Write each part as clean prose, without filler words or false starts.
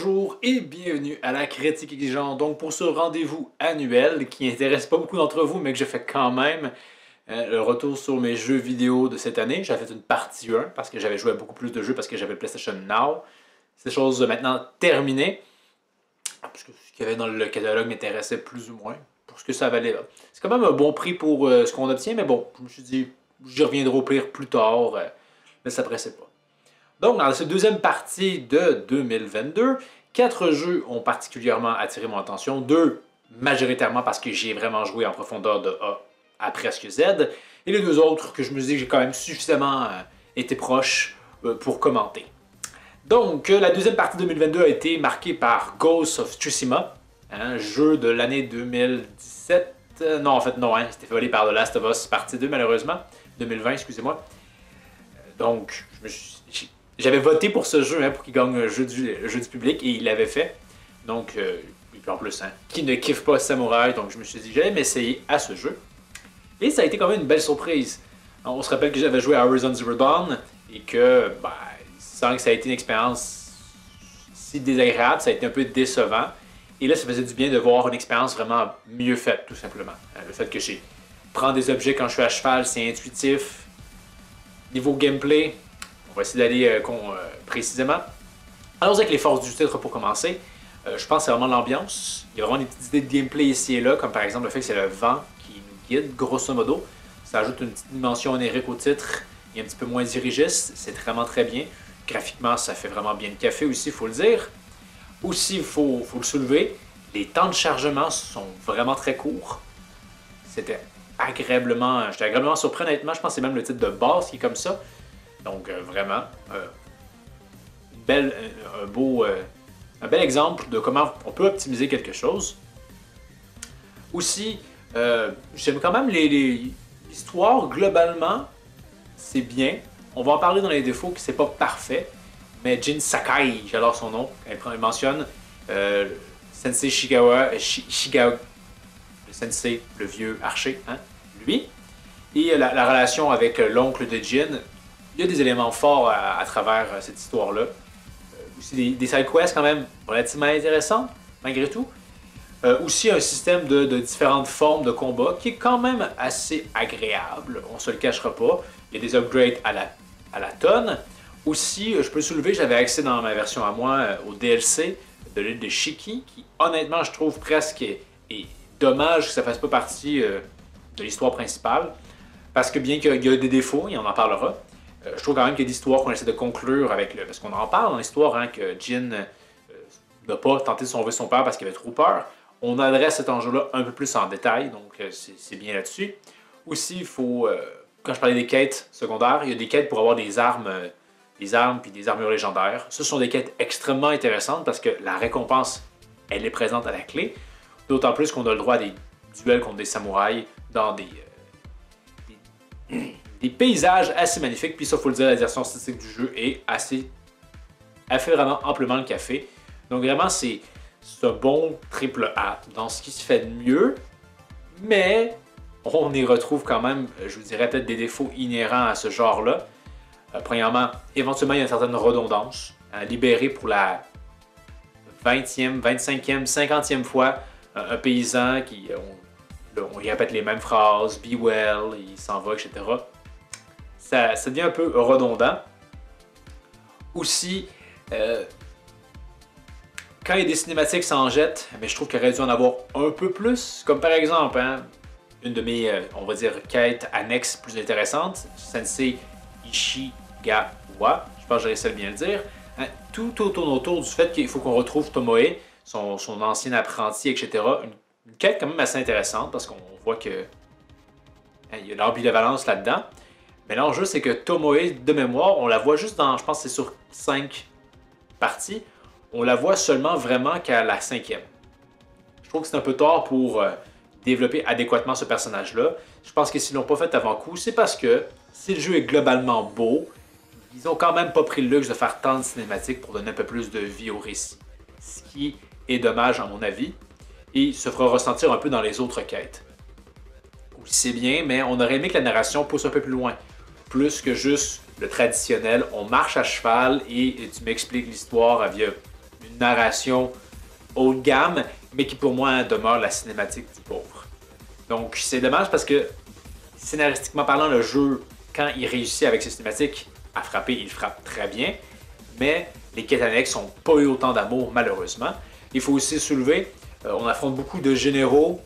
Bonjour et bienvenue à la Critique Exigeante. Donc pour ce rendez-vous annuel qui n'intéresse pas beaucoup d'entre vous mais que je fais quand même le retour sur mes jeux vidéo de cette année. J'avais fait une partie 1 parce que j'avais joué à beaucoup plus de jeux parce que j'avais le PlayStation Now. Ces choses maintenant terminées. Parce que ce qu'il y avait dans le catalogue m'intéressait plus ou moins pour ce que ça valait. C'est quand même un bon prix pour ce qu'on obtient mais bon, je me suis dit j'y reviendrai au pire plus tard mais ça ne pressait pas. Donc, dans cette deuxième partie de 2022, 4 jeux ont particulièrement attiré mon attention. 2 majoritairement parce que j'ai vraiment joué en profondeur de A à presque Z. Et les 2 autres que je me dis que j'ai quand même suffisamment été proche pour commenter. Donc, la deuxième partie de 2022 a été marquée par Ghost of Tsushima, un jeu de l'année 2017. Non, en fait, non, c'était volé par The Last of Us partie 2, malheureusement. 2020, excusez-moi. Donc, j'avais voté pour ce jeu pour qu'il gagne un jeu du public et il l'avait fait. Donc, et puis en plus, qui ne kiffe pas Samurai, donc je me suis dit j'allais m'essayer à ce jeu. Et ça a été quand même une belle surprise. On se rappelle que j'avais joué à Horizon Zero Dawn et que, sans que ça a été une expérience si désagréable, ça a été un peu décevant. Et là, ça faisait du bien de voir une expérience vraiment mieux faite, tout simplement. Le fait que j'ai prendre des objets quand je suis à cheval, c'est intuitif. Niveau gameplay, on va essayer d'aller précisément. Allons avec les forces du titre pour commencer. Je pense que c'est vraiment l'ambiance. Il y a vraiment des petites idées de gameplay ici et là, comme par exemple le fait que c'est le vent qui nous guide, grosso modo. Ça ajoute une petite dimension onirique au titre et un petit peu moins dirigiste. C'est vraiment très bien. Graphiquement, ça fait vraiment bien le café aussi, il faut le dire. Aussi, il faut le soulever. Les temps de chargement sont vraiment très courts. J'étais agréablement surpris honnêtement. Je pense que c'est même le titre de base qui est comme ça. Donc vraiment, un bel exemple de comment on peut optimiser quelque chose. Aussi, j'aime quand même l'histoire, globalement, c'est bien. On va en parler dans les défauts, que c'est pas parfait. Mais Jin Sakai, j'adore son nom, quand il mentionne Sensei Shigawa, le sensei, le vieux archer, lui. Et la relation avec l'oncle de Jin. Il y a des éléments forts à travers cette histoire-là. Aussi des side quests quand même relativement intéressants, malgré tout. Aussi un système de différentes formes de combat qui est quand même assez agréable, on se le cachera pas. Il y a des upgrades à la tonne. Aussi, je peux le soulever, j'avais accès dans ma version à moi au DLC de l'île de Shiki, qui honnêtement je trouve presque est dommage que ça fasse pas partie de l'histoire principale. Parce que bien qu'il y a des défauts, et on en parlera, je trouve quand même qu'il y a des histoires qu'on essaie de conclure avec le... Parce qu'on en parle dans l'histoire, que Jin n'a pas tenté de sauver son père parce qu'il avait trop peur. On adresse cet enjeu-là un peu plus en détail, donc c'est bien là-dessus. Aussi, il faut... quand je parlais des quêtes secondaires, il y a des quêtes pour avoir des armes puis des armures légendaires. Ce sont des quêtes extrêmement intéressantes parce que la récompense, elle est présente à la clé. D'autant plus qu'on a le droit à des duels contre des samouraïs dans des paysages assez magnifiques, puis ça faut le dire, la direction artistique du jeu est assez... Elle fait vraiment amplement le café. Donc vraiment, c'est un bon triple A dans ce qui se fait de mieux, mais on y retrouve quand même, je vous dirais, peut-être des défauts inhérents à ce genre-là. Premièrement, éventuellement, il y a une certaine redondance. Libérer pour la 20e, 25e, 50e fois un paysan qui... on y répète les mêmes phrases, be well, il s'en va, etc. Ça devient un peu redondant. Aussi, quand il y a des cinématiques, ça en jette, mais je trouve qu'il aurait dû en avoir un peu plus. Comme par exemple, une de mes, on va dire, quêtes annexes plus intéressantes, Sensei Ishigawa, je pense que j'ai réussi à bien le dire. Tout tourne autour du fait qu'il faut qu'on retrouve Tomoe, son ancien apprenti, etc. Une quête quand même assez intéressante parce qu'on voit que il y a l'ambivalence là-dedans. Mais l'enjeu, c'est que Tomoe, de mémoire, on la voit juste dans, je pense que c'est sur 5 parties, on la voit seulement vraiment qu'à la 5e. Je trouve que c'est un peu tard pour développer adéquatement ce personnage-là. Je pense que s'ils l'ont pas fait avant coup, c'est parce que si le jeu est globalement beau, ils ont quand même pas pris le luxe de faire tant de cinématiques pour donner un peu plus de vie au récit. Ce qui est dommage à mon avis, et se fera ressentir un peu dans les autres quêtes. Oui, c'est bien, mais on aurait aimé que la narration pousse un peu plus loin. Plus que juste le traditionnel, on marche à cheval et tu m'expliques l'histoire via une narration haut de gamme, mais qui pour moi demeure la cinématique du pauvre. Donc c'est dommage parce que scénaristiquement parlant, le jeu, quand il réussit avec ses cinématiques à frapper, il frappe très bien, mais les quêtes annexes n'ont pas eu autant d'amour malheureusement. Il faut aussi soulever, on affronte beaucoup de généraux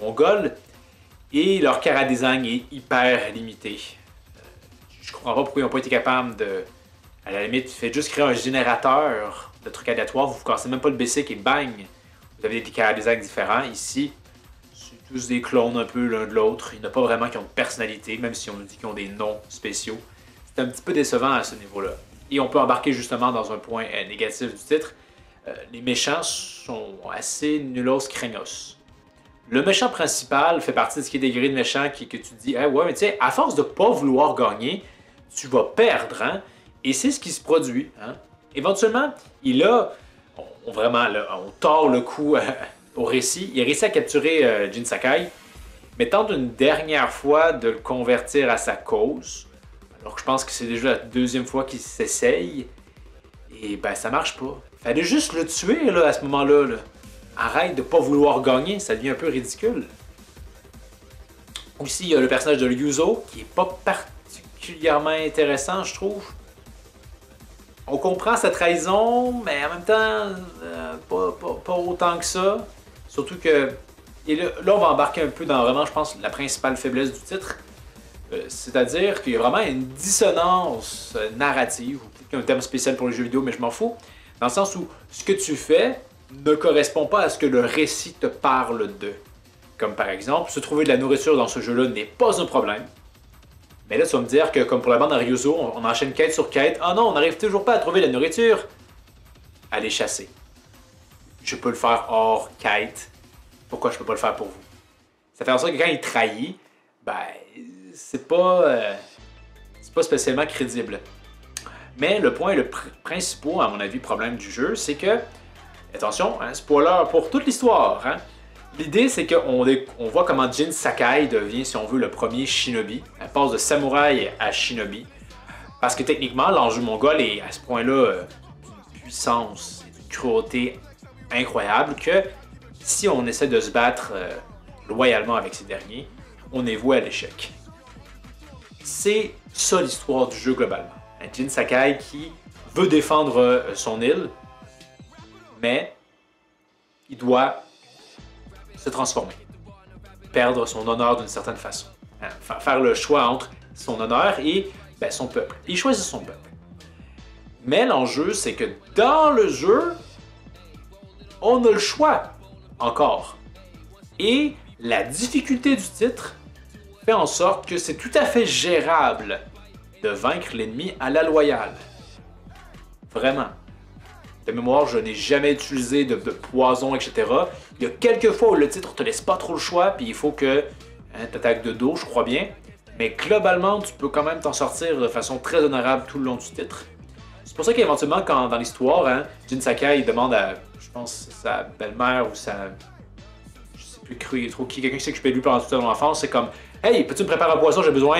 mongols, et leur chara design est hyper limité. Je comprends pas pourquoi ils n'ont pas été capables de... À la limite, faites juste créer un générateur de trucs aléatoires, vous ne cassez même pas le basic et bang! Vous avez des chara design différents. Ici, c'est tous des clones un peu l'un de l'autre. Il n'y en a pas vraiment qui ont de personnalité, même si on nous dit qu'ils ont des noms spéciaux. C'est un petit peu décevant à ce niveau-là. Et on peut embarquer justement dans un point négatif du titre. Les méchants sont assez nullos craignos. Le méchant principal fait partie de ce qui est des grilles de méchants que tu te dis, hey, ouais, mais tu sais, à force de pas vouloir gagner, tu vas perdre, hein? Et c'est ce qui se produit, hein? Éventuellement, on tord le coup au récit. Il a réussi à capturer Jin Sakai, mais tente une dernière fois de le convertir à sa cause. Alors que je pense que c'est déjà la deuxième fois qu'il s'essaye. Et ben, ça marche pas. Fallait juste le tuer, là, à ce moment-là, là. Arrête de pas vouloir gagner, ça devient un peu ridicule. Aussi, il y a le personnage de Ryuzo, qui est pas particulièrement intéressant, je trouve. On comprend sa trahison, mais en même temps, pas autant que ça. Surtout que... Et là, on va embarquer un peu dans vraiment, je pense, la principale faiblesse du titre. C'est-à-dire qu'il y a vraiment une dissonance narrative, ou peut-être qu'il y a un thème spécial pour les jeux vidéo, mais je m'en fous. Dans le sens où ce que tu fais ne correspond pas à ce que le récit te parle de. Comme par exemple, se trouver de la nourriture dans ce jeu-là n'est pas un problème. Mais là, tu vas me dire que, comme pour la bande à Ryuzo, on enchaîne quête sur quête. Ah non, on n'arrive toujours pas à trouver de la nourriture. Allez chasser. Je peux le faire hors quête. Pourquoi je peux pas le faire pour vous? Ça fait en sorte que quand il trahit, ben, c'est pas spécialement crédible. Mais le point le principal, à mon avis, problème du jeu, c'est que, attention, hein, spoiler pour toute l'histoire, hein, l'idée, c'est qu'on voit comment Jin Sakai devient, si on veut, le premier shinobi. Elle passe de samouraï à shinobi. Parce que techniquement, l'enjeu mongol est à ce point-là d'une puissance et d'une cruauté incroyable que si on essaie de se battre loyalement avec ces derniers, on est voué à l'échec. C'est ça l'histoire du jeu globalement. Un Jin Sakai qui veut défendre son île, mais il doit se transformer, perdre son honneur d'une certaine façon, hein, faire le choix entre son honneur et son peuple. Il choisit son peuple. Mais l'enjeu, c'est que dans le jeu, on a le choix encore. Et la difficulté du titre fait en sorte que c'est tout à fait gérable de vaincre l'ennemi à la loyale. Vraiment. De mémoire, je n'ai jamais utilisé de poison, etc. Il y a quelques fois où le titre te laisse pas trop le choix, puis il faut que tu attaques de dos, je crois bien. Mais globalement, tu peux quand même t'en sortir de façon très honorable tout le long du titre. C'est pour ça qu'éventuellement, quand dans l'histoire, hein, Jin Sakai demande à, je pense, sa belle-mère ou sa... Je sais plus quelqu'un qui s'est occupé de lui pendant toute son enfance, c'est comme « Hey, peux-tu me préparer un poisson, j'ai besoin...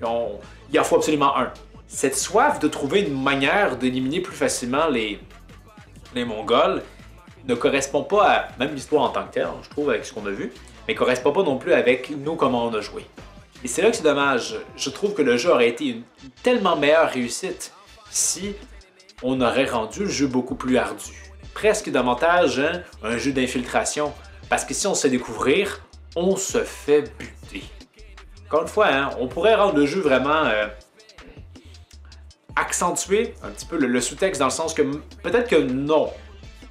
il en faut absolument un. » Cette soif de trouver une manière d'éliminer plus facilement les Mongols ne correspond pas à même l'histoire en tant que telle, je trouve, avec ce qu'on a vu, mais ne correspond pas non plus avec nous, comment on a joué. Et c'est là que c'est dommage. Je trouve que le jeu aurait été une tellement meilleure réussite si on aurait rendu le jeu beaucoup plus ardu. Presque davantage un jeu d'infiltration. Parce que si on se fait découvrir, on se fait buter. Encore une fois, hein, on pourrait rendre le jeu vraiment accentuer un petit peu le sous-texte dans le sens que peut-être que non,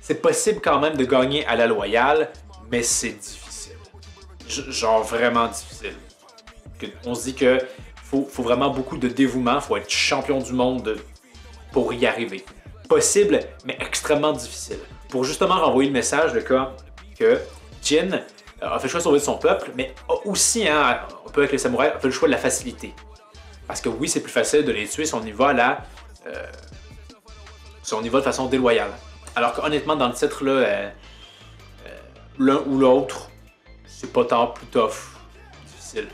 c'est possible quand même de gagner à la loyale, mais c'est difficile. Genre vraiment difficile. On se dit que faut vraiment beaucoup de dévouement, faut être champion du monde pour y arriver. Possible, mais extrêmement difficile. Pour justement renvoyer le message de cas que Jin a fait le choix de sauver son peuple, mais aussi, hein, un peu avec les samouraïs, a fait le choix de la facilité. Parce que oui, c'est plus facile de les tuer si on y va de façon déloyale. Alors qu'honnêtement, dans le titre, là, l'un ou l'autre, c'est pas tant plus tough, difficile.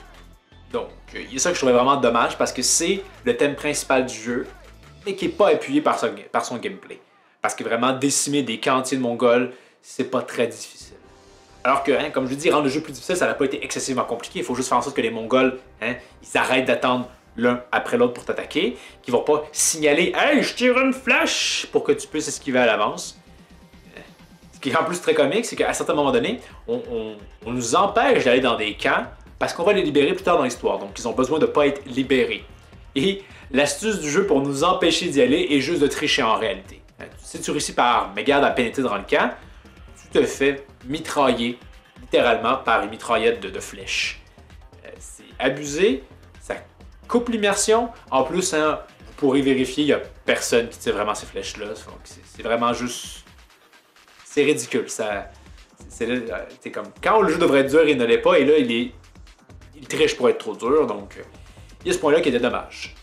Donc, il y a ça que je trouvais vraiment dommage parce que c'est le thème principal du jeu, mais qui n'est pas appuyé par son gameplay. Parce que vraiment, décimer des camps entiers de Mongols, c'est pas très difficile. Alors que, hein, comme je vous dis, rendre le jeu plus difficile, ça n'a pas été excessivement compliqué. Il faut juste faire en sorte que les Mongols, hein, ils arrêtent d'attendre l'un après l'autre pour t'attaquer, qu'ils vont pas signaler « Hey, je tire une flèche » pour que tu puisses esquiver à l'avance. Ce qui est en plus très comique, c'est qu'à certains moments donnés, on nous empêche d'aller dans des camps parce qu'on va les libérer plus tard dans l'histoire. Donc, ils ont besoin de ne pas être libérés. Et l'astuce du jeu pour nous empêcher d'y aller est juste de tricher en réalité. Si tu réussis par mégarde à pénétrer dans le camp, tu te fais mitrailler littéralement par une mitraillette de flèches. C'est abusé, ça coupe l'immersion. En plus, hein, vous pourrez vérifier, il n'y a personne qui tire vraiment ces flèches-là. C'est vraiment juste... C'est ridicule. C'est comme quand le jeu devrait être dur, il ne l'est pas, et là, il triche pour être trop dur. Donc, il y a ce point-là qui était dommage.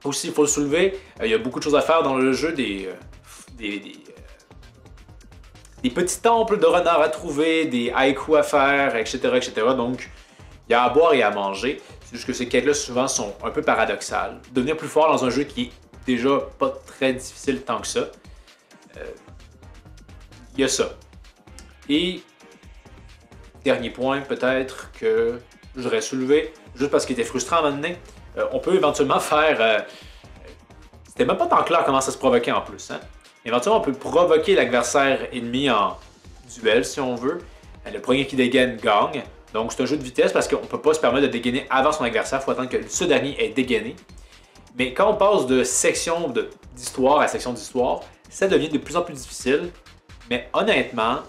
Aussi, il faut le soulever, il y a beaucoup de choses à faire dans le jeu, des petits temples de renards à trouver, des haïkus à faire, etc., etc. Donc, il y a à boire et à manger. C'est juste que ces quêtes-là, souvent, sont un peu paradoxales. Devenir plus fort dans un jeu qui est déjà pas très difficile tant que ça. Il y a ça. Et, dernier point, peut-être, que je voudrais soulever, juste parce qu'il était frustrant à un moment donné, on peut éventuellement faire... C'était même pas tant clair comment ça se provoquait en plus. Hein? Éventuellement, on peut provoquer l'adversaire ennemi en duel, si on veut. Le premier qui dégaine gagne. Donc, c'est un jeu de vitesse parce qu'on ne peut pas se permettre de dégainer avant son adversaire. Il faut attendre que ce dernier ait dégainé. Mais quand on passe de section d'histoire à section d'histoire, ça devient de plus en plus difficile. Mais honnêtement,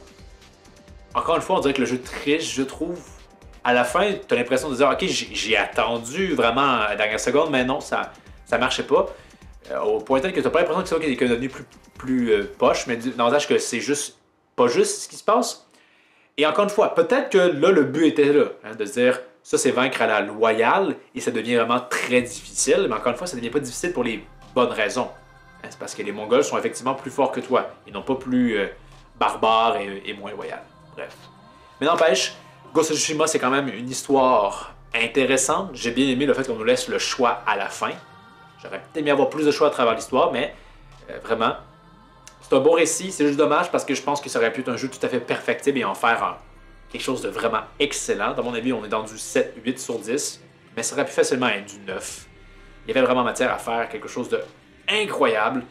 encore une fois, on dirait que le jeu triche, je trouve. À la fin, tu as l'impression de dire « Ok, j'ai attendu vraiment à la dernière seconde, mais non, ça marchait pas. » Au point tel que tu n'as pas l'impression que c'est devenu plus poche, mais davantage que c'est juste pas juste ce qui se passe. Et encore une fois, peut-être que là, le but était là, hein, de se dire ça c'est vaincre à la loyale et ça devient vraiment très difficile, mais encore une fois, ça ne devient pas difficile pour les bonnes raisons. Hein, c'est parce que les Mongols sont effectivement plus forts que toi et non pas plus barbares et moins loyaux. Bref. Mais n'empêche, Ghost of Tsushima, c'est quand même une histoire intéressante. J'ai bien aimé le fait qu'on nous laisse le choix à la fin. J'aurais peut-être aimé avoir plus de choix à travers l'histoire, mais vraiment, c'est un bon récit. C'est juste dommage parce que je pense que ça aurait pu être un jeu tout à fait perfectible et en faire quelque chose de vraiment excellent. Dans mon avis, on est dans du 7-8 sur 10, mais ça aurait pu facilement être du 9. Il y avait vraiment matière à faire quelque chose de incroyable,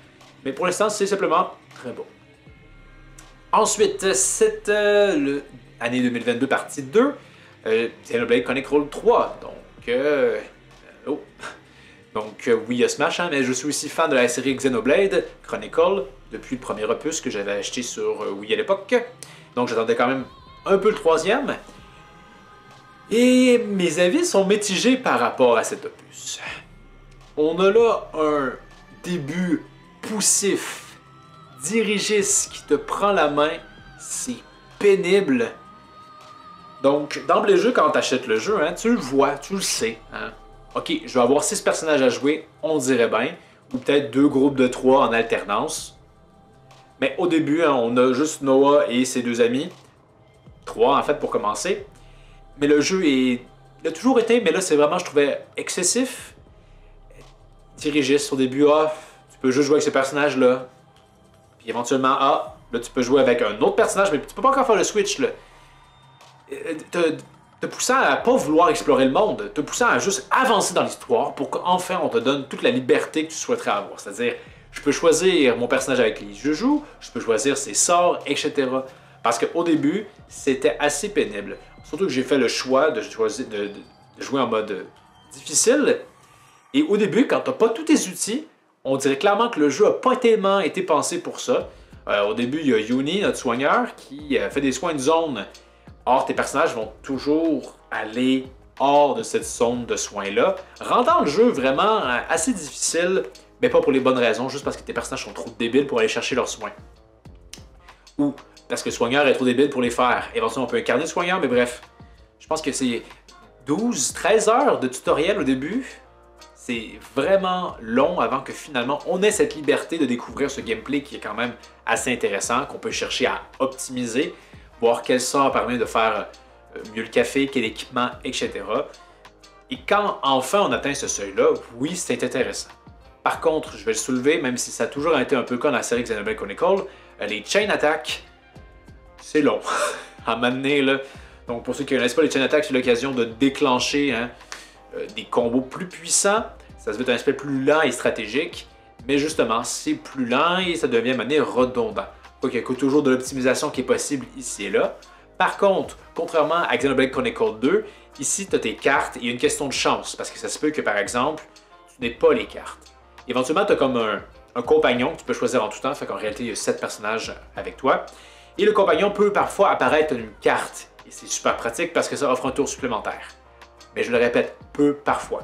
mais pour l'instant, c'est simplement très beau. Ensuite, c'est l'année 2022, partie 2, Xenoblade Chronicle 3. Donc, oui, il y a Smash, hein, mais je suis aussi fan de la série Xenoblade Chronicle depuis le premier opus que j'avais acheté sur Wii à l'époque. Donc, j'attendais quand même un peu le troisième. Et mes avis sont mitigés par rapport à cet opus. On a là un début poussif, dirigiste qui te prend la main. C'est pénible. Donc, d'emblée de jeu, quand tu achètes le jeu, hein, tu le vois, tu le sais. Hein. Ok, je vais avoir 6 personnages à jouer, on dirait bien, ou peut-être 2 groupes de 3 en alternance. Mais au début, hein, on a juste Noah et ses 2 amis. 3 en fait pour commencer. Mais le jeu il a toujours été, mais là c'est vraiment, je trouvais, excessif. Dirigiste au début, tu peux juste jouer avec ce personnage-là. Puis éventuellement, là tu peux jouer avec un autre personnage, mais tu peux pas encore faire le switch, là. Te poussant à pas vouloir explorer le monde, te poussant à juste avancer dans l'histoire pour qu'enfin on te donne toute la liberté que tu souhaiterais avoir. C'est-à-dire, je peux choisir mon personnage avec qui je joue, je peux choisir ses sorts, etc. Parce qu'au début, c'était assez pénible. Surtout que j'ai fait le choix de jouer en mode difficile. Et au début, quand tu n'as pas tous tes outils, on dirait clairement que le jeu n'a pas tellement été pensé pour ça. Au début, il y a Yuni, notre soigneur, qui fait des soins de zone. Or, tes personnages vont toujours aller hors de cette zone de soins-là, rendant le jeu vraiment assez difficile, mais pas pour les bonnes raisons, juste parce que tes personnages sont trop débiles pour aller chercher leurs soins. Ou parce que le soigneur est trop débile pour les faire. Éventuellement, on peut incarner le soigneur, mais bref. Je pense que c'est 12-13 heures de tutoriel au début. C'est vraiment long avant que finalement on ait cette liberté de découvrir ce gameplay qui est quand même assez intéressant, qu'on peut chercher à optimiser, voir quel sort permet de faire mieux le café, quel équipement, etc. Et quand enfin on atteint ce seuil-là, oui, c'est intéressant. Par contre, je vais le soulever, même si ça a toujours été un peu comme dans la série Xenoblade Chronicle, les chain attacks, c'est long à m'amener là. Donc pour ceux qui ne connaissent pas les chain attacks, c'est l'occasion de déclencher des combos plus puissants. Ça se veut un aspect plus lent et stratégique, mais justement, c'est plus lent et ça devient à manière redondant. Donc il y a toujours de l'optimisation qui est possible ici et là. Par contre, contrairement à Xenoblade Chronicle 2, ici tu as tes cartes et il y a une question de chance, parce que ça se peut que par exemple, tu n'aies pas les cartes. Éventuellement, tu as comme un compagnon que tu peux choisir en tout temps, fait qu'en réalité, il y a 7 personnages avec toi. Et le compagnon peut parfois apparaître une carte, et c'est super pratique parce que ça offre un tour supplémentaire. Mais je le répète, peu parfois.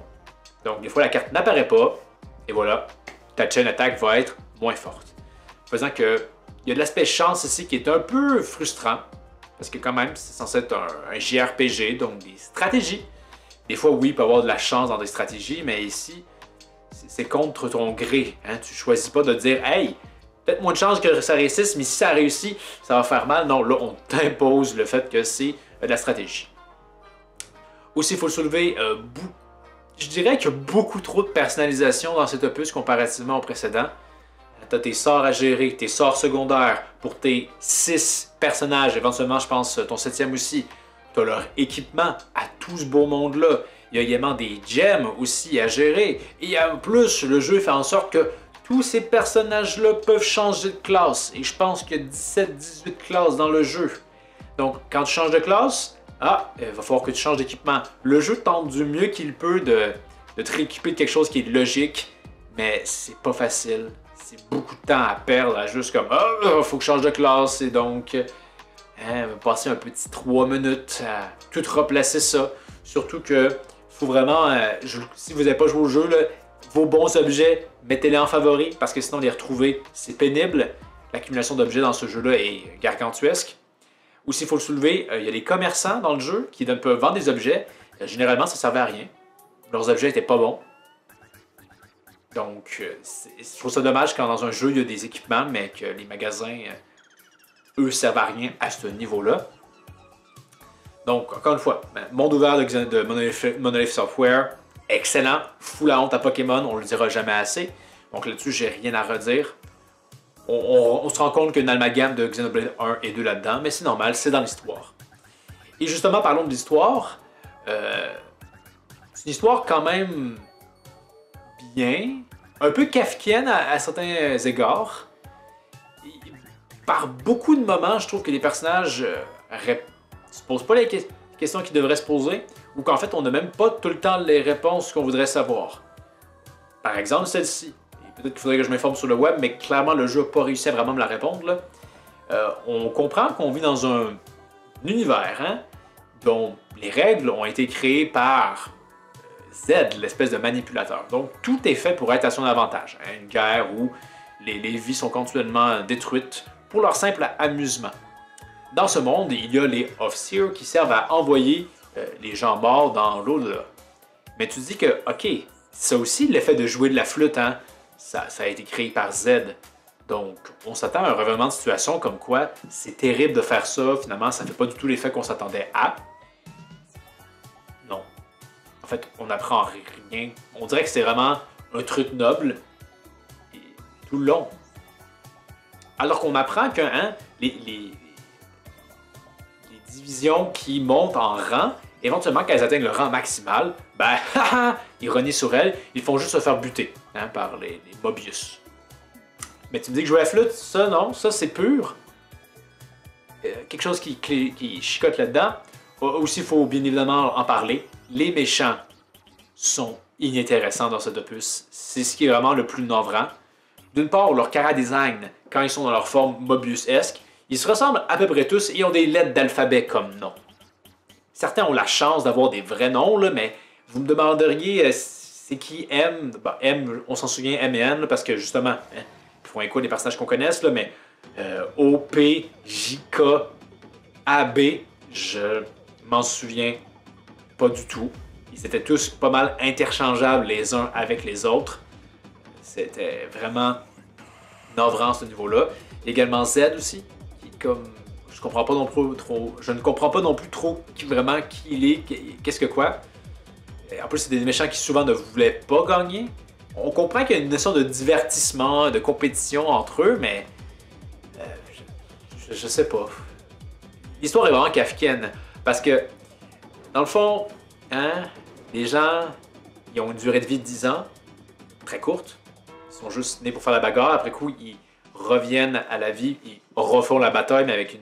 Donc des fois, la carte n'apparaît pas, et voilà, ta chain attack va être moins forte. Faisant que il y a de l'aspect chance ici qui est un peu frustrant, parce que quand même, c'est censé être un JRPG, donc des stratégies. Des fois, oui, il peut y avoir de la chance dans des stratégies, mais ici, c'est contre ton gré. Hein? Tu ne choisis pas de dire « Hey, peut-être moins de chance que ça réussisse, mais si ça réussit, ça va faire mal. » Non, là, on t'impose le fait que c'est de la stratégie. Aussi, il faut le soulever, je dirais qu'il y a beaucoup trop de personnalisation dans cet opus comparativement au précédent. Tu as tes sorts à gérer, tes sorts secondaires pour tes 6 personnages, éventuellement, je pense, ton 7e aussi. Tu as leur équipement à tout ce beau monde-là. Il y a également des gems aussi à gérer. Et en plus, le jeu fait en sorte que tous ces personnages-là peuvent changer de classe. Et je pense qu'il y a 17-18 classes dans le jeu. Donc, quand tu changes de classe, il va falloir que tu changes d'équipement. Le jeu tente du mieux qu'il peut de te rééquiper de quelque chose qui est logique, mais c'est pas facile. C'est beaucoup de temps à perdre à juste comme faut que je change de classe. Et donc, on va passer un petit 3 minutes à tout replacer ça. Surtout que faut vraiment, si vous n'avez pas joué au jeu, là, vos bons objets, mettez-les en favori parce que sinon les retrouver, c'est pénible. L'accumulation d'objets dans ce jeu-là est gargantuesque. Aussi, il faut le soulever, il y a les commerçants dans le jeu qui peuvent vendre des objets. Généralement, ça ne servait à rien. Leurs objets n'étaient pas bons. Donc, je trouve ça dommage quand dans un jeu, il y a des équipements, mais que les magasins, eux, servent à rien à ce niveau-là. Donc, encore une fois, monde ouvert de Monolith Software, excellent, fout la honte à Pokémon, on le dira jamais assez. Donc là-dessus, j'ai rien à redire. On se rend compte qu'il y a une amalgame de Xenoblade 1 et 2 là-dedans, mais c'est normal, c'est dans l'histoire. Et justement, parlons de l'histoire. C'est une histoire quand même bien, un peu kafkienne à certains égards. Par beaucoup de moments, je trouve que les personnages se posent pas les questions qu'ils devraient se poser, ou qu'en fait, on n'a même pas tout le temps les réponses qu'on voudrait savoir. Par exemple, celle-ci. Peut-être qu'il faudrait que je m'informe sur le web, mais clairement, le jeu n'a pas réussi à vraiment me la répondre. Là. On comprend qu'on vit dans un univers dont les règles ont été créées par Z, l'espèce de manipulateur. Donc, tout est fait pour être à son avantage. Une guerre où les vies sont continuellement détruites pour leur simple amusement. Dans ce monde, il y a les Off-Seer qui servent à envoyer les gens morts dans l'au-delà. Mais tu te dis que, ok, ça aussi, l'effet de jouer de la flûte, ça a été créé par Z. Donc, on s'attend à un revirement de situation comme quoi c'est terrible de faire ça. Finalement, ça ne fait pas du tout l'effet qu'on s'attendait à. Non. En fait, on n'apprend rien. On dirait que c'est vraiment un truc noble et tout le long. Alors qu'on apprend que les divisions qui montent en rang, éventuellement, quand elles atteignent le rang maximal, ironie sur elles, ils font juste se faire buter par les Mobius. Mais tu me dis que jouer à la flûte, ça non, ça c'est pur. Quelque chose qui chicote là-dedans. Aussi, il faut bien évidemment en parler. Les méchants sont inintéressants dans cet opus. C'est ce qui est vraiment le plus navrant. D'une part, leur chara-design, quand ils sont dans leur forme Mobius-esque, ils se ressemblent à peu près tous et ont des lettres d'alphabet comme nom. Certains ont la chance d'avoir des vrais noms, là, mais vous me demanderiez c'est qui M? M, on s'en souvient, M et N, là, parce que justement, ils font écho des personnages qu'on connaisse, là, mais O, P, J, K, A, B, je m'en souviens pas du tout. Ils étaient tous pas mal interchangeables les uns avec les autres. C'était vraiment navrant à ce niveau-là. Également Z aussi, qui est comme... Je ne comprends pas non plus trop vraiment qui il est, qu'est-ce que quoi. En plus, c'est des méchants qui souvent ne voulaient pas gagner. On comprend qu'il y a une notion de divertissement, de compétition entre eux, mais je sais pas. L'histoire est vraiment kafkienne, parce que, dans le fond, hein, les gens, ils ont une durée de vie de 10 ans, très courte. Ils sont juste nés pour faire la bagarre. Après coup, ils reviennent à la vie, ils refont la bataille, mais avec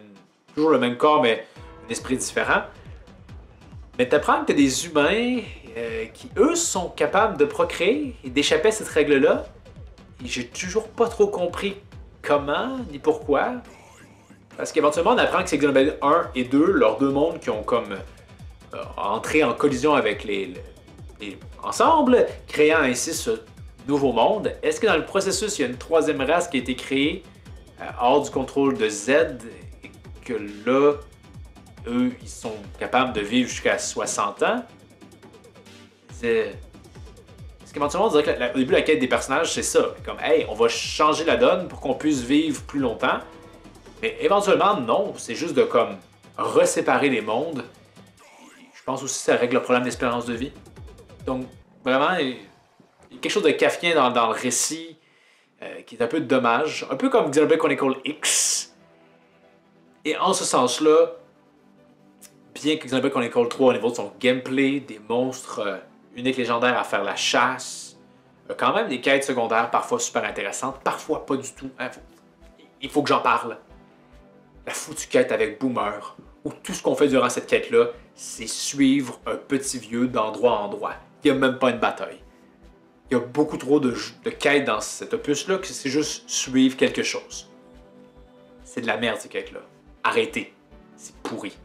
toujours le même corps, mais un esprit différent. Mais t'apprends que t'as des humains qui, eux, sont capables de procréer et d'échapper à cette règle-là. Et j'ai toujours pas trop compris comment ni pourquoi. Parce qu'éventuellement, on apprend que c'est Xenoblade 1 et 2, leurs deux mondes qui ont comme entré en collision avec ensemble, créant ainsi ce nouveau monde. Est-ce que dans le processus, il y a une troisième race qui a été créée hors du contrôle de Z et que là, eux, ils sont capables de vivre jusqu'à 60 ans? Parce qu'éventuellement, on dirait qu'au début, la quête des personnages, c'est ça. Comme, hey, on va changer la donne pour qu'on puisse vivre plus longtemps. Mais éventuellement, non. C'est juste de comme reséparer les mondes. Je pense aussi que ça règle le problème d'espérance de vie. Donc, vraiment, il y a quelque chose de kafkien dans le récit qui est un peu dommage. Un peu comme Xenoblade Chronicle X. Et en ce sens-là, bien que Xenoblade Chronicle 3, au niveau de son gameplay, des monstres uniques légendaires à faire la chasse, quand même des quêtes secondaires parfois super intéressantes, parfois pas du tout. Hein, il faut que j'en parle. La foutue quête avec Boomer, où tout ce qu'on fait durant cette quête-là, c'est suivre un petit vieux d'endroit en endroit. Il n'y a même pas une bataille. Il y a beaucoup trop de quêtes dans cet opus-là que c'est juste suivre quelque chose. C'est de la merde, ces quêtes-là. Arrêtez. C'est pourri.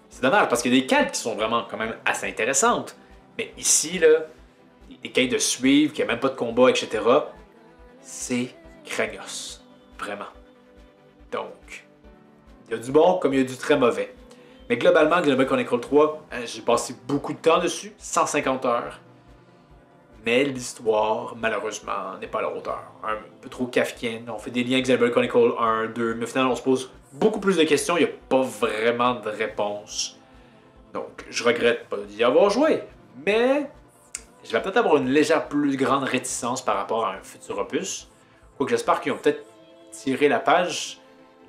C'est dommage parce qu'il y a des quêtes qui sont vraiment quand même assez intéressantes. Mais ici, là, des quêtes de suivre, qu'il n'y a même pas de combat, etc., c'est craignos. Vraiment. Donc, il y a du bon comme il y a du très mauvais. Mais globalement, Xenoblade Chronicle 3, j'ai passé beaucoup de temps dessus, 150 heures. Mais l'histoire, malheureusement, n'est pas à la hauteur. Un peu trop kafkienne. On fait des liens avec Xenoblade Chronicle 1, 2, mais au final, on se pose beaucoup plus de questions. Il n'y a pas vraiment de réponse. Donc, je regrette pas d'y avoir joué. Mais je vais peut-être avoir une légère plus grande réticence par rapport à un futur opus. Quoique j'espère qu'ils ont peut-être tiré la page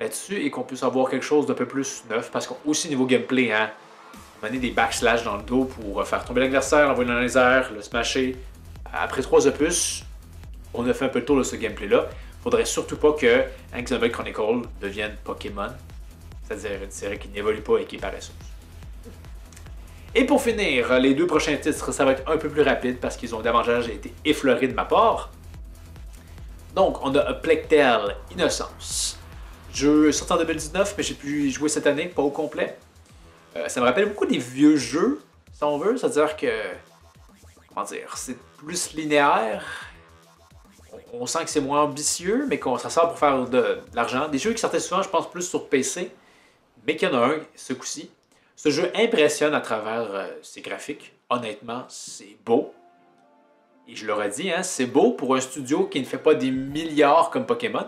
là-dessus et qu'on puisse avoir quelque chose d'un peu plus neuf. Parce qu'aussi niveau gameplay, hein, on a des backslash dans le dos pour faire tomber l'adversaire, l'envoyer dans les airs, le smasher. Après 3 opus, on a fait un peu le tour de ce gameplay-là. Faudrait surtout pas que Xenoblade Chronicle devienne Pokémon. C'est-à-dire une série qui n'évolue pas et qui est paresseuse. Et pour finir, les 2 prochains titres, ça va être un peu plus rapide parce qu'ils ont davantage été effleurés de ma part. Donc, on a A Plague Tale Innocence. Jeu sorti en 2019, mais j'ai pu y jouer cette année, pas au complet. Ça me rappelle beaucoup des vieux jeux, si on veut. C'est-à-dire que, comment dire, c'est plus linéaire. On sent que c'est moins ambitieux, mais qu'on s'en sort pour faire de l'argent. Des jeux qui sortaient souvent, je pense, plus sur PC, mais qu'il y en a un, ce coup-ci. Ce jeu impressionne à travers ses graphiques. Honnêtement, c'est beau. Et je l'aurais dit, hein, c'est beau pour un studio qui ne fait pas des milliards comme Pokémon.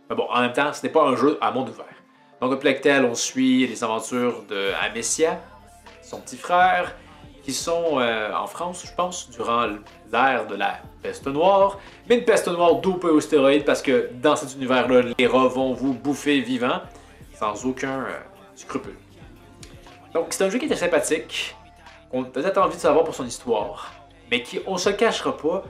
Mais bon, en même temps, ce n'est pas un jeu à monde ouvert. Donc, A Plague Tale, on suit les aventures de Amicia, son petit frère, qui sont en France, je pense, durant l'ère de la peste noire. Mais une peste noire dopée aux stéroïdes parce que dans cet univers-là, les rats vont vous bouffer vivant, sans aucun scrupule. Donc, c'est un jeu qui était sympathique, qu'on a peut-être envie de savoir pour son histoire, mais qui, on se le cachera pas,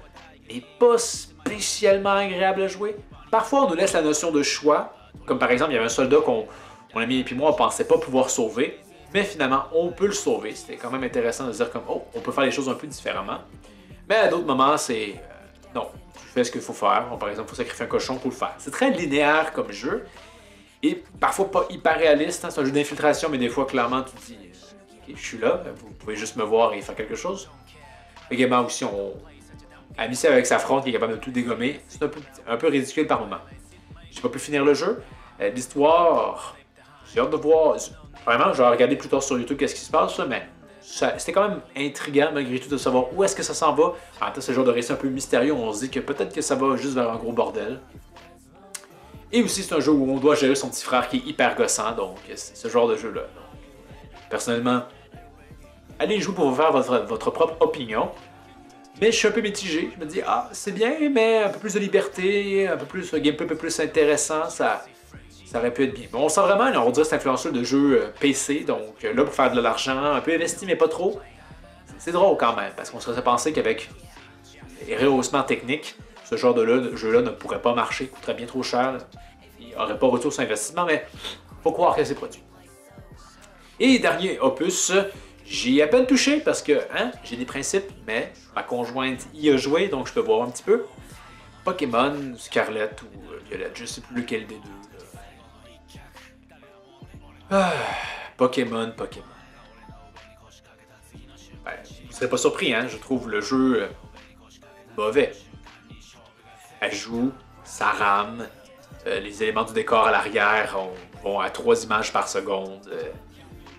n'est pas spécialement agréable à jouer. Parfois, on nous laisse la notion de choix, comme par exemple, il y avait un soldat mon ami et moi, on pensait pas pouvoir sauver, mais finalement, on peut le sauver. C'était quand même intéressant de se dire comme, oh, on peut faire les choses un peu différemment. Mais à d'autres moments, c'est, non, tu fais ce qu'il faut faire. Bon, par exemple, il faut sacrifier un cochon pour le faire. C'est très linéaire comme jeu, et parfois pas hyper réaliste. Hein. C'est un jeu d'infiltration, mais des fois, clairement, tu te dis, ok, je suis là, vous pouvez juste me voir et faire quelque chose. Également aussi, Amicia avec sa fronte qui est capable de tout dégommer, c'est un peu ridicule par moment. J'ai pas pu finir le jeu. L'histoire, j'ai hâte de voir. Vraiment, je vais regarder plus tard sur YouTube qu'est-ce qui se passe, là, mais c'était quand même intriguant malgré tout de savoir où est-ce que ça s'en va. En même temps, c'est le genre de récit un peu mystérieux où on se dit que peut-être que ça va juste vers un gros bordel. Et aussi, c'est un jeu où on doit gérer son petit frère qui est hyper gossant, donc c'est ce genre de jeu-là. Personnellement, allez jouer pour vous faire votre propre opinion. Mais je suis un peu mitigé. Je me dis, ah, c'est bien, mais un peu plus de liberté, un peu plus, un gameplay un peu plus intéressant, ça aurait pu être bien. Bon, on sent vraiment, là, on dirait, cet influenceur de jeux PC, donc là, pour faire de l'argent, un peu investi, mais pas trop. C'est drôle quand même, parce qu'on se serait pensé qu'avec les rehaussements techniques, ce genre de jeu-là ne pourrait pas marcher, coûterait bien trop cher, il n'aurait pas retour sur investissement, mais faut croire que c'est produit. Et dernier opus, j'y ai à peine touché parce que j'ai des principes, mais ma conjointe y a joué, donc je peux voir un petit peu. Pokémon, Scarlet ou Violet, je sais plus lequel des deux. Là. Pokémon. Ben, vous serez pas surpris, je trouve le jeu mauvais. Elle joue, ça rame, les éléments du décor à l'arrière vont à 3 images par seconde.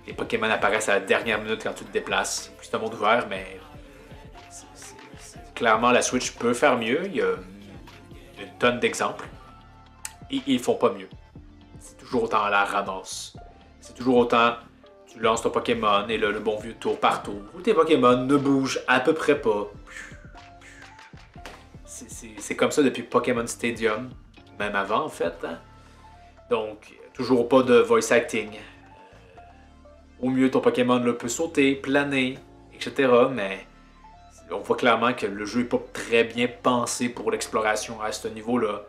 Les Pokémon apparaissent à la dernière minute quand tu te déplaces. C'est un monde ouvert, mais clairement la Switch peut faire mieux. Il y a une tonne d'exemples. Et ils font pas mieux. C'est toujours autant à la ramasse. C'est toujours autant, tu lances ton Pokémon et là, le bon vieux tour par tour. Où tes Pokémon ne bougent à peu près pas. C'est comme ça depuis Pokémon Stadium. Même avant, en fait. Donc, toujours pas de voice acting. Au mieux, ton Pokémon là, peut sauter, planer, etc. Mais on voit clairement que le jeu n'est pas très bien pensé pour l'exploration à ce niveau-là.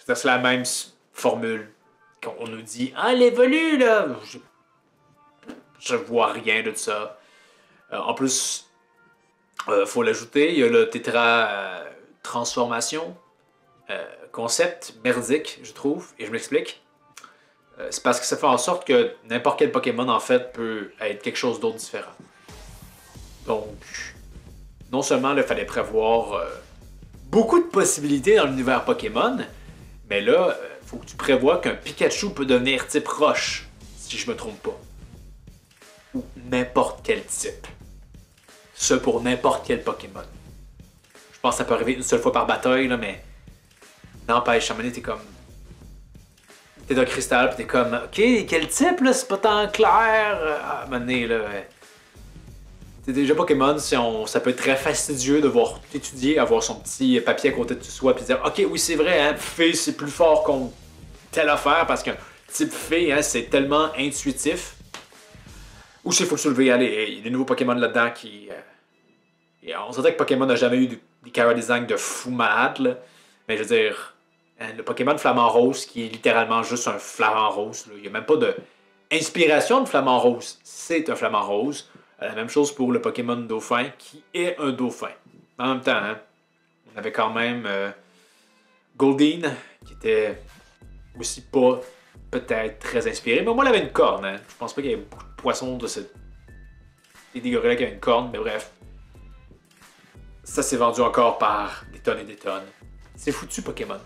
C'est la même formule qu'on nous dit « Ah, elle évolue, là! » Je vois rien de ça. En plus, faut l'ajouter, il y a le Tétra Transformation. Concept merdique, je trouve, et je m'explique. C'est parce que ça fait en sorte que n'importe quel Pokémon, en fait, peut être quelque chose d'autre différent. Donc, non seulement il fallait prévoir beaucoup de possibilités dans l'univers Pokémon, mais là, faut que tu prévois qu'un Pikachu peut devenir type roche, si je me trompe pas. Ou n'importe quel type. Ce pour n'importe quel Pokémon. Je pense que ça peut arriver une seule fois par bataille, là, mais n'empêche, à un moment donné, t'es comme... T'es d'un cristal, pis t'es comme... Ok, quel type, là? C'est pas tant clair. À un moment donné, là... T'es déjà Pokémon, ça peut être très fastidieux de voir étudier, avoir son petit papier à côté de soi, puis dire... Ok, oui, c'est vrai, fée, c'est plus fort qu'on telle affaire, parce qu'un type fée, c'est tellement intuitif. Ou s'il faut le soulever, allez, il y a des nouveaux Pokémon là-dedans qui... on sentait que Pokémon n'a jamais eu des character design de fou malade, là. Mais je veux dire... Le Pokémon Flamant Rose, qui est littéralement juste un Flamant Rose. Là. Il n'y a même pas d'inspiration de Flamant Rose. C'est un Flamant Rose. La même chose pour le Pokémon Dauphin, qui est un Dauphin. En même temps, on avait quand même Goldeen, qui était aussi pas peut-être très inspiré. Mais moi, il avait une corne. Je pense pas qu'il y ait beaucoup de poissons de cette... des gorillas qui avaient une corne, mais bref. Ça s'est vendu encore par des tonnes et des tonnes. C'est foutu, Pokémon.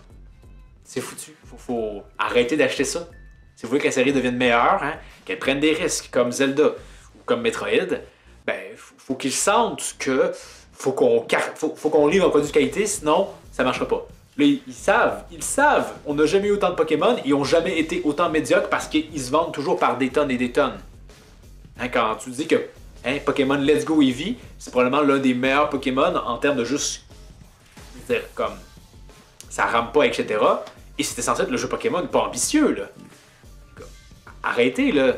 C'est foutu. Faut arrêter d'acheter ça. Si vous voulez que la série devienne meilleure, qu'elle prenne des risques comme Zelda ou comme Metroid, ben, faut qu'ils sentent que faut qu'on livre un produit de qualité, sinon ça marchera pas. Là, ils savent. On n'a jamais eu autant de Pokémon, ils n'ont jamais été autant médiocres parce qu'ils se vendent toujours par des tonnes et des tonnes. Quand tu dis que Pokémon Let's Go Eevee, c'est probablement l'un des meilleurs Pokémon en termes de juste, je veux dire, comme ça rame pas, etc. Et c'était censé être le jeu Pokémon pas ambitieux, là. Arrêtez, là.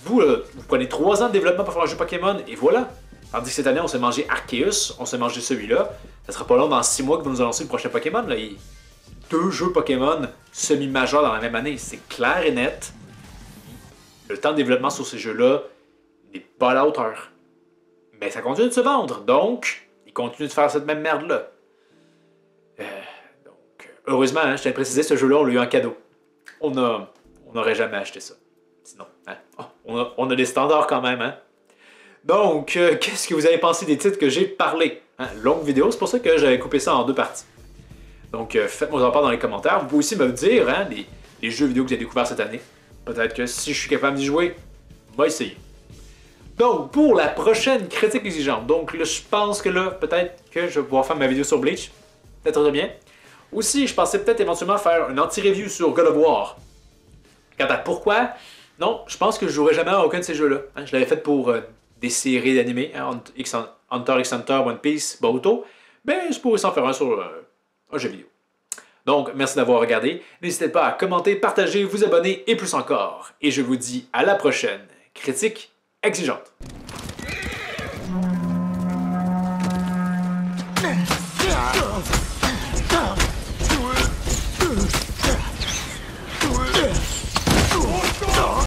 Vous prenez 3 ans de développement pour faire un jeu Pokémon, et voilà. Tandis que cette année, on s'est mangé Arceus, on s'est mangé celui-là. Ça sera pas long dans 6 mois que vous nous annoncez le prochain Pokémon, là. 2 jeux Pokémon semi-majeurs dans la même année, c'est clair et net. Le temps de développement sur ces jeux-là n'est pas à la hauteur. Mais ça continue de se vendre, donc, ils continuent de faire cette même merde-là. Heureusement, je tiens à préciser, ce jeu-là, on l'a eu en cadeau. On n'aurait jamais acheté ça. Sinon, on a des standards quand même, Donc, qu'est-ce que vous avez pensé des titres que j'ai parlé? Longue vidéo, c'est pour ça que j'avais coupé ça en 2 parties. Donc, faites-moi en part dans les commentaires. Vous pouvez aussi me dire, les jeux vidéo que vous avez découverts cette année. Peut-être que si je suis capable d'y jouer, on va essayer. Donc, pour la prochaine critique exigeante, donc là, je pense que là, peut-être que je vais pouvoir faire ma vidéo sur Bleach. Peut-être très bien. Aussi, je pensais peut-être éventuellement faire un anti-review sur God of War. Quant à pourquoi, Non, je pense que je jouerai jamais à aucun de ces jeux-là. Hein. Je l'avais fait pour des séries d'animés, hein, Hunter x Hunter, One Piece, Boruto. Ben, je pourrais s'en faire un sur un jeu vidéo. Donc, merci d'avoir regardé. N'hésitez pas à commenter, partager, vous abonner et plus encore. Et je vous dis à la prochaine. Critique exigeante.